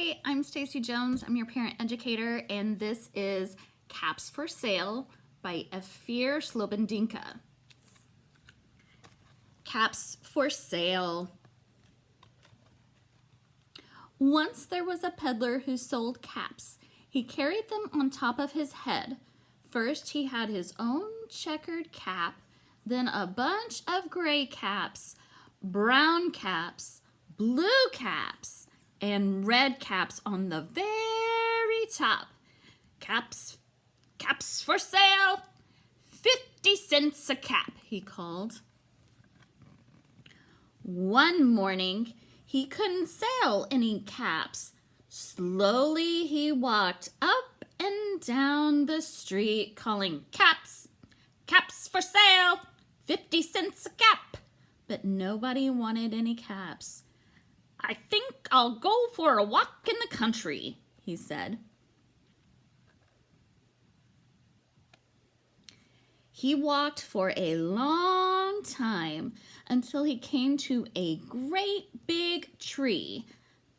Hi, I'm Stacy Jones. I'm your parent educator, and this is Caps for Sale by Efir Slobodinka. Caps for sale. Once there was a peddler who sold caps. He carried them on top of his head. First he had his own checkered cap, then a bunch of gray caps, brown caps, blue caps, and red caps on the very top. Caps for sale, 50 cents a cap, he called. One morning, he couldn't sell any caps. Slowly he walked up and down the street calling, caps for sale, 50 cents a cap. But nobody wanted any caps. I think I'll go for a walk in the country, he said. He walked for a long time until he came to a great big tree.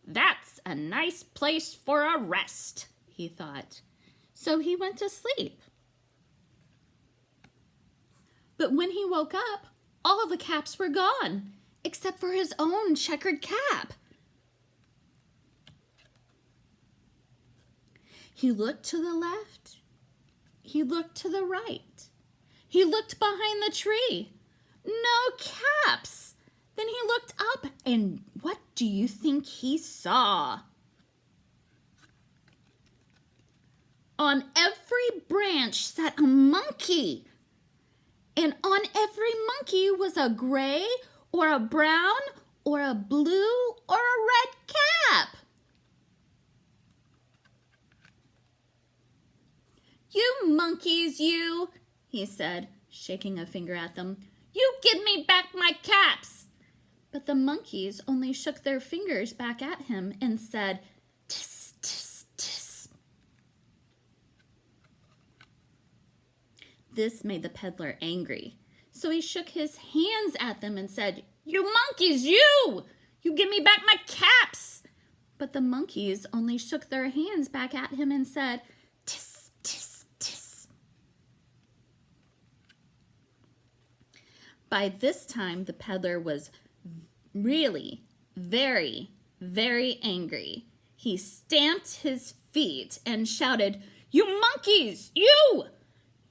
That's a nice place for a rest, he thought. So he went to sleep. But when he woke up, all the caps were gone, except for his own checkered cap. He looked to the left. He looked to the right. He looked behind the tree. No caps. Then he looked up, and what do you think he saw? On every branch sat a monkey. And on every monkey was a gray or a brown or a blue or a red cap. You monkeys, you, he said, shaking a finger at them. You give me back my caps. But the monkeys only shook their fingers back at him and said, tis, tis, tis. This made the peddler angry. So he shook his hands at them and said, you monkeys, you give me back my caps. But the monkeys only shook their hands back at him and said, tis, tis, tis. By this time, the peddler was really very, very angry. He stamped his feet and shouted, you monkeys, you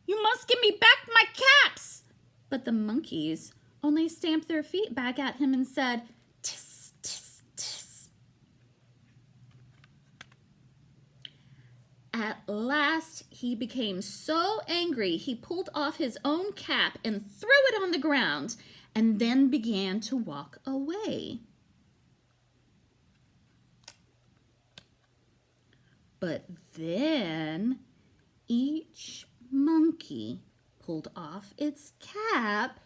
must give me back my caps. But the monkeys only stamped their feet back at him and said, tis, tis, tis. At last, he became so angry, he pulled off his own cap and threw it on the ground, and then began to walk away. But then each monkey pulled off its cap,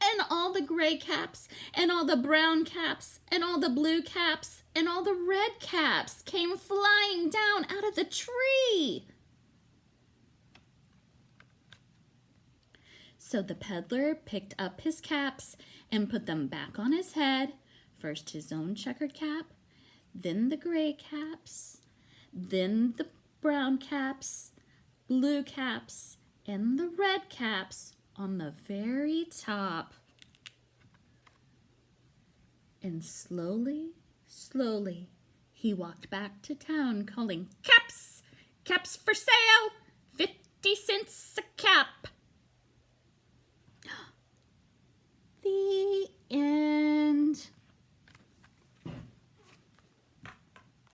and all the gray caps, and all the brown caps, and all the blue caps, and all the red caps came flying down out of the tree. So the peddler picked up his caps and put them back on his head, first his own checkered cap, then the gray caps, then the brown caps, blue caps, and the red caps on the very top. And slowly, slowly, he walked back to town calling, caps for sale, 50 cents a cap. The